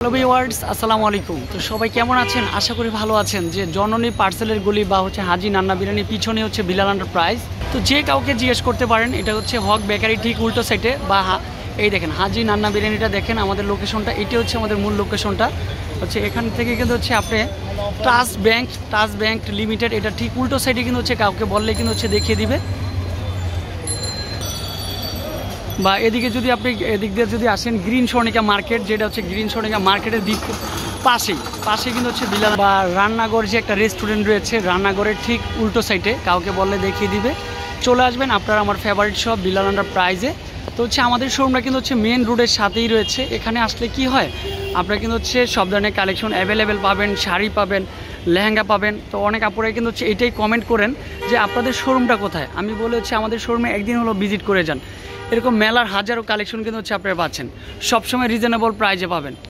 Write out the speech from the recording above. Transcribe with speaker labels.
Speaker 1: Hello viewers, আসসালামু আলাইকুম। তো সবাই কেমন আছেন? আশা করি ভালো আছেন। যে জননী পার্সেলের গলি বা হাজি নান্না বিরিয়ানির পিছনে বিলাল এন্টারপ্রাইজ। তো যে কাউকে জিজ্ঞেস করতে পারেন, এটা হক বেকারি ঠিক উল্টো সাইডে বা এই দেখেন হাজি নান্না বিরিয়ানিটা দেখেন আমাদের লোকেশনটা, এটি আমাদের মূল লোকেশনটা এখান থেকে কিন্তু আপনি ট্রাস্ট ব্যাংক লিমিটেড, এটা ঠিক উল্টো সাইডে কিন্তু কাউকে বললে কিন্তু দেখিয়ে দিবে। বা এদিকে যদি আপনি এদিক দিয়ে যদি আসেন গ্রিন স্বর্ণিকা মার্কেট, যেটা গ্রিন স্বর্ণিকা মার্কেটের দিক পাশে কিন্তু বিলাল বা রান্নাঘর যে একটা রেস্টুরেন্ট রয়েছে, রান্নাঘরের ঠিক উল্টো সাইডে কাউকে বললে দেখিয়ে দিবে। চলে আসবেন আপনারা আমার ফেভারিট শপ বিলাল এন্টারপ্রাইজে। তো আমাদের শোরুমটা কিন্তু মেন রোডের সাথেই রয়েছে। এখানে আসলে কি হয়, আপনারা কিন্তু সব ধরনের কালেকশন অ্যাভেলেবেল পাবেন, শাড়ি পাবেন, লেহেঙ্গা পাবেন। তো অনেক আপুরা কিন্তু এটাই কমেন্ট করেন যে আপনাদের শোরুমটা কোথায়। আমি বলে আমাদের শোরুমে একদিন হলো ভিজিট করে যান। এরকম মেলার হাজারো কালেকশন কিন্তু আপনারা পাচ্ছেন, সবসময় রিজনেবল প্রাইজে পাবেন।